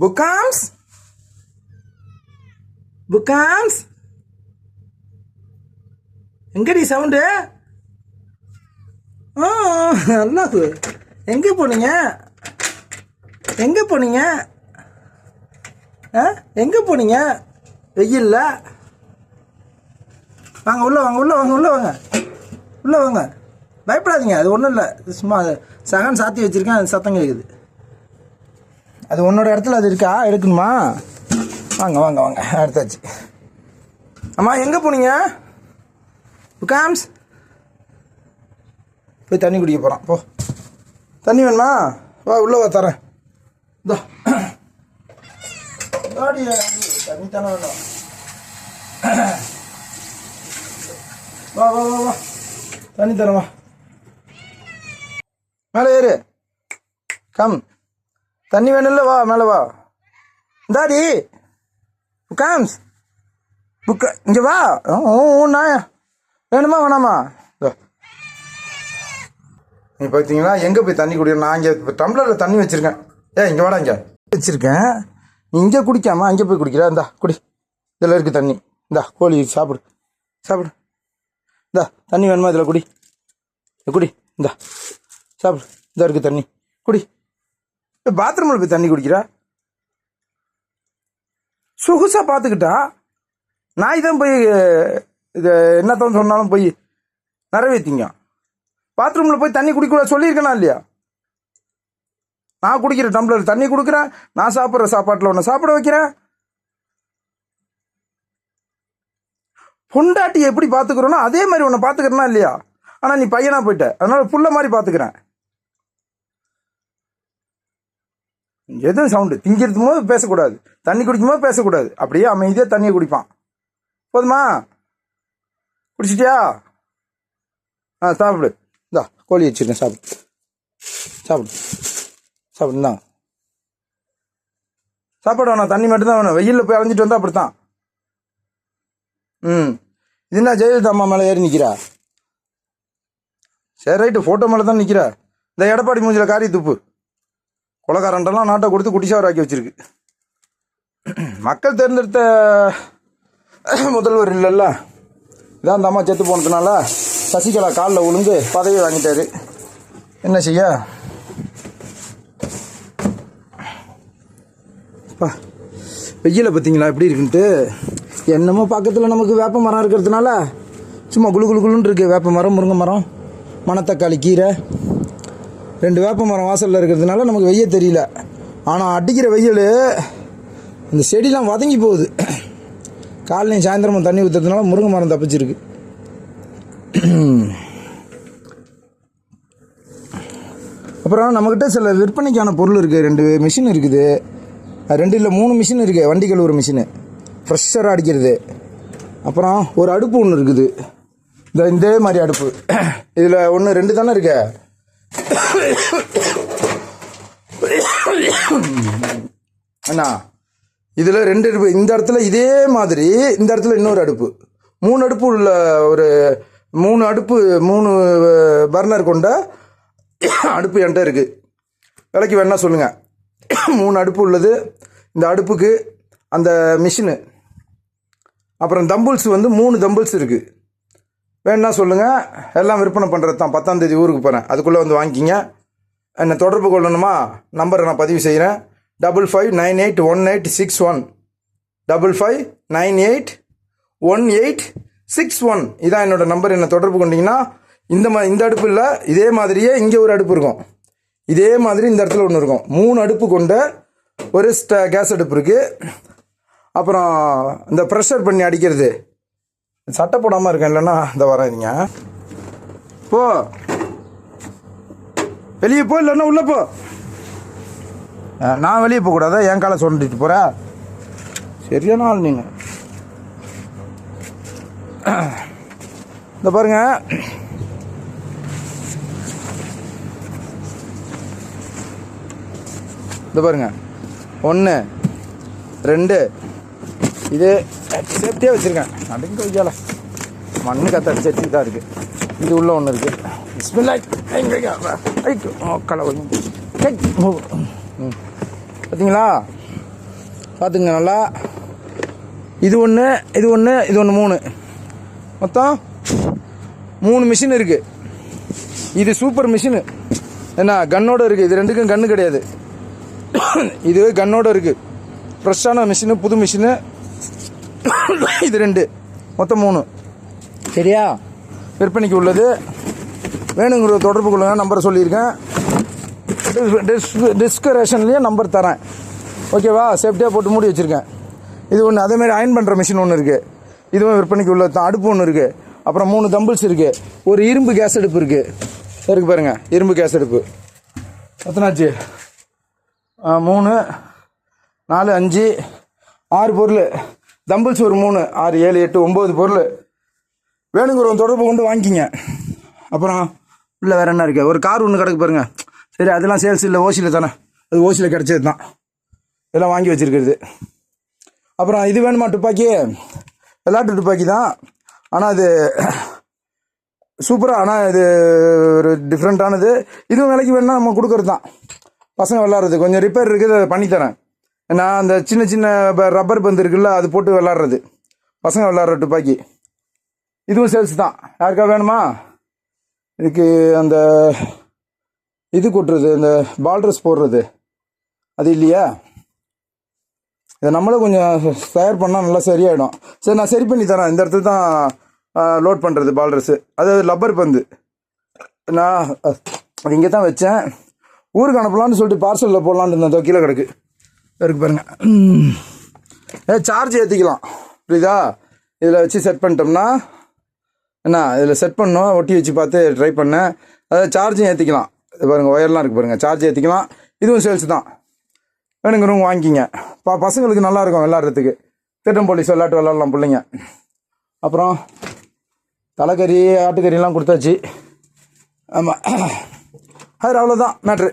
புக்காம்ஸ் புக்காம்ஸ் எங்கடி சவுண்டு? நல்லா எங்கே போனீங்க? எங்கே போனீங்க? எங்கே போனீங்க? வெயில்ல வாங்க உள்ள வாங்க உள்ள வாங்க உள்ள வாங்க உள்ள வாங்க. பயப்படாதீங்க, அது ஒன்றும் இல்லை. சும்மா சகன் சாத்தி வச்சுருக்கேன், அது சத்தம் கேட்குது. அது உன்னோட இடத்துல அது இருக்கா? எடுக்கணுமா? வாங்க வாங்க வாங்க, எடுத்தாச்சு. அம்மா எங்கே போனீங்க? புக்காம்ஸ் போய் தண்ணி குடிக்க போகிறான். போ, தண்ணி வேணுமா? வா உள்ள வா, தரேன். இதோ தண்ணி தானே வேணும். வா வா வா வா, தண்ணி தரேன் வா. மேலே ஏறு, கம். தண்ணி வேணும்ல, வா மேலே வா. இந்தாடி புக்காம்ஸ், இங்கே வா. நான் வேணுமா வேணாமா? நீ பார்த்தீங்களா எங்கே போய் தண்ணி குடிக்கணும்? நான் இங்கே டம்ளரில் தண்ணி வச்சுருக்கேன். இங்கே வாடா, இங்கே வச்சுருக்கேன். நீ இங்கே குடிக்காமல் அங்கே போய் குடிக்கிறா? இந்தா குடி, இதில் இருக்குது தண்ணி. இந்தா கோழி சாப்பிடு சாப்பிடு. இந்தா தண்ணி வேணுமா? இதில் குடி குடி. இந்தா சாப்பிடு, இதாக இருக்குது தண்ணி, குடி. பாத்ரூமில் போய் தண்ணி குடிக்கிறா? சொகுசாக பார்த்துக்கிட்டா நாய் தான் போய் இது என்னத்தான் சொன்னாலும் போய் நிறைவேற்றிங்க. பாத்ரூமில் போய் தண்ணி குடிக்கூடாது சொல்லியிருக்கேனா இல்லையா? நான் குடிக்கிற டம்ளர் தண்ணி கொடுக்குறேன், நான் சாப்பிட்ற சாப்பாட்டில் ஒன்று சாப்பிட வைக்கிறேன். பொண்டாட்டி எப்படி பார்த்துக்கிறோன்னா அதே மாதிரி ஒன்று பார்த்துக்கிறனா இல்லையா? ஆனால் நீ பையனா போயிட்ட, அதனால புள்ள மாதிரி பார்த்துக்கிறேன். எதுவும் சவுண்டு திங்கிறது போது பேசக்கூடாது, தண்ணி குடிக்கும் போது பேசக்கூடாது. அப்படியே அமைதியாக தண்ணியை குடிப்பான். போதுமா? குடிச்சிட்டியா? சாப்பிடு. இந்தா கோழி வச்சுருக்கேன், சாப்பிடு சாப்பிடு சாப்பிடுந்தான். சாப்பாடு வேணாம், தண்ணி மட்டும்தான் வேணும். வெயிலில் போய் அலைஞ்சிட்டு வந்தால் அப்படித்தான். இது என்ன ஜெயலலிதா அம்மா மேலே ஏறி நிற்கிறா? சரி ரைட்டு, ஃபோட்டோ மேலே தான் நிற்கிறா. இந்த எடப்பாடி மூஞ்சில் காரி துப்பு. கொலகாரன்ட்டெல்லாம் நாட்டை கொடுத்து குட்டிசாவர் ஆக்கி வச்சிருக்கு. மக்கள் தேர்ந்தெடுத்த முதல்வர் இல்லைல்ல, இதான் அந்த அம்மா செத்து போனதுனால சசிகலா காலில் விழுந்து பதவி வாங்கிட்டாரு. என்ன செய்ய? வெயில பார்த்தீங்களா எப்படி இருக்குன்ட்டு. என்னமோ பக்கத்தில் நமக்கு வேப்ப மரம் இருக்கிறதுனால சும்மா குளு குளு குளுன்னு இருக்குது. வேப்ப மரம், முருங்கை மரம், மணத்தக்காளி கீரை, 2 வேப்ப மரம் வாசலில் இருக்கிறதுனால நமக்கு வெய்ய தெரியல. ஆனால் அடிக்கிற வெயில் இந்த செடிலாம் வதங்கி போகுது. காலையும் சாயந்தரமும் தண்ணி ஊற்றுறதுனால முருங்கை மரம் தப்பிச்சிருக்கு. அப்புறம் நம்மக்கிட்ட சில விற்பனைக்கான பொருள் இருக்குது. 2 மிஷின் இருக்குது, 2 இல்லை 3 மிஷின் இருக்குது. வண்டி கழுவுற மிஷினு, ஃப்ரெஷ்ஷராக அடிக்கிறது. அப்புறம் ஒரு அடுப்பு ஒன்று இருக்குது, இதே மாதிரி அடுப்பு. இதில் 1 2 தானே இருக்கு. அண்ணா இதில் 2 அடுப்பு. இந்த இடத்துல இதே மாதிரி, இந்த இடத்துல இன்னொரு அடுப்பு. 3 அடுப்பு உள்ள ஒரு 3 அடுப்பு, 3 பர்னர் கொண்ட அடுப்பு என்கிட்ட இருக்குது. விலைக்கு வேணா சொல்லுங்கள். 3 அடுப்பு உள்ளது. இந்த அடுப்புக்கு அந்த மிஷினு, அப்புறம் தம்பிள்ஸ் 3 தம்பிள்ஸ் இருக்குது. வேணா சொல்லுங்கள், எல்லாம் விற்பனை பண்ணுறது தான். 10ஆம் தேதி ஊருக்கு போகிறேன், அதுக்குள்ளே வந்து வாங்கிக்கிங்க. என்னை தொடர்பு கொள்ளணுமா? நம்பரை நான் பதிவு செய்கிறேன். 55981861 55981861. இதான் என்னோடய நம்பர். என்னை தொடர்பு கொண்டீங்கன்னா இந்த அடுப்பு இல்லை, இதே மாதிரியே இங்கே ஒரு அடுப்பு இருக்கும். இதே மாதிரி இந்த இடத்துல ஒன்று இருக்கும். 3 அடுப்பு கொண்ட ஒரு கேஸ் அடுப்பு இருக்குது. அப்புறம் இந்த ப்ரெஷர் பண்ணி அடிக்கிறது. சட்டை போடாமல் இருக்கேன், இல்லைன்னா இந்த வராதிங்க. போ வெளியே போ, இல்லைன்னா உள்ளே போ. நான் வெளியே போகக்கூடாதா? என் காலை சொல்லிட்டு போகிற? சரியான ஆள் நீங்கள். இந்த பாருங்க, இந்த பாருங்க, 1 2 இது சேஃப்டியாக வச்சுருக்கேன். நடுங்க வைக்கல, மண்ணு கத்தடிச்சு வச்சு தான் இருக்குது. இது உள்ள ஒன்று இருக்குது. பார்த்தீங்களா? பார்த்துங்க நல்லா. இது ஒன்று, இது ஒன்று, இது ஒன்று, 3 மொத்தம் 3 மிஷின் இருக்குது. இது சூப்பர் மிஷினு. என்ன கன்னோடு இருக்குது. இது ரெண்டுக்கும் கன்று கிடையாது. இது கன்னோடு இருக்குது. ஃப்ரெஷ்ஷான மிஷினு, புது மிஷினு. இது 2 மொத்தம் 3. சரியா? விற்பனைக்கு உள்ளது. வேணுங்கிற தொடர்பு கொள்ளுங்க. நம்பரை சொல்லியிருக்கேன். டிஸ்கரேஷன்லேயே நம்பர் தரேன். ஓகேவா? சேஃப்டியாக போட்டு மூடி வச்சுருக்கேன். இது ஒன்று. அதேமாதிரி அயன் பண்ணுற மிஷின் ஒன்று இருக்குது. இதுவும் விற்பனைக்கு உள்ளது தான். அடுப்பு ஒன்று இருக்குது. அப்புறம் 3 தம்பிள்ஸ் இருக்குது. ஒரு இரும்பு கேஸ் அடுப்பு இருக்குது. இருக்கு பாருங்கள், இரும்பு கேஸ் அடுப்பு. எத்தனாச்சு? 3 4 5 6 பொருள். தம்பிள்ஸ் ஒரு 3 6 7 8 9 பொருள். வேணுங்கிற தொடர்பு கொண்டு வாங்கிக்கிங்க. அப்புறம் இல்லை வேறு என்ன இருக்குது? ஒரு கார் ஒன்று கிடக்கு பாருங்கள். சரி, அதெல்லாம் சேல்ஸ் இல்லை, ஓசியில் தானே. அது ஓசியில் கிடச்சது தான். இதெல்லாம் வாங்கி வச்சுருக்கிறது. அப்புறம் இது வேணுமா? துப்பாக்கி, விளையாட்டு துப்பாக்கி தான். ஆனால் அது சூப்பராக, ஆனால் இது ஒரு டிஃப்ரெண்ட்டானது. இதுவும் விலைக்கு வேணுன்னா நம்ம கொடுக்குறது தான். பசங்க விளாட்றது கொஞ்சம் ரிப்பேர் இருக்குது, அதை பண்ணித்தரேன். நான் அந்த சின்ன சின்ன ரப்பர் பந்து இருக்குல்ல, அது போட்டு விளாட்றது, பசங்க விளாட்ற துப்பாக்கி. இதுவும் சேல்ஸ் தான். யாருக்கா வேணுமா? இதுக்கு அந்த இது கொட்டுறது, அந்த பால்ட்ரஸ் போடுறது, அது இல்லையா? இதை நம்மளே கொஞ்சம் தயார் பண்ணால் நல்லா சரியாயிடும். சரி, நான் சரி பண்ணி தரேன். இந்த இடத்துல தான் லோட் பண்ணுறது பால்ட்ரஸ்ஸு. அதாவது லப்பர் பந்து. நான் இங்கே தான் வச்சேன். ஊருக்கு அனுப்பலான்னு சொல்லிட்டு பார்சலில் போடலான்னு இருந்தேன். கீழே கிடக்கு இருக்கு பாருங்கள். சார்ஜ் ஏற்றிக்கலாம், புரியுதா? இதில் வச்சு செட் பண்ணிட்டோம்னா என்ன, இதில் செட் பண்ணோம், ஒட்டி வச்சு பார்த்து ட்ரை பண்ணேன். அதாவது சார்ஜும் ஏற்றிக்கலாம். இது பாருங்கள், ஒயர்லாம் இருக்குது பாருங்கள். சார்ஜ் ஏற்றிக்கலாம். இதுவும் சேல்ஸ் தான். வேணுங்கிறவங்க வாங்கிக்கிங்க. பசங்களுக்கு நல்லாயிருக்கும் விளாட்றதுக்கு. திட்டம் போலீஸ் விளாட்டு விளாட்லாம் பிள்ளைங்க. அப்புறம் தலைக்கறி, ஆட்டுக்கறிலாம் கொடுத்தாச்சு. ஆமாம், அது அவ்வளோதான் மேட்ரு.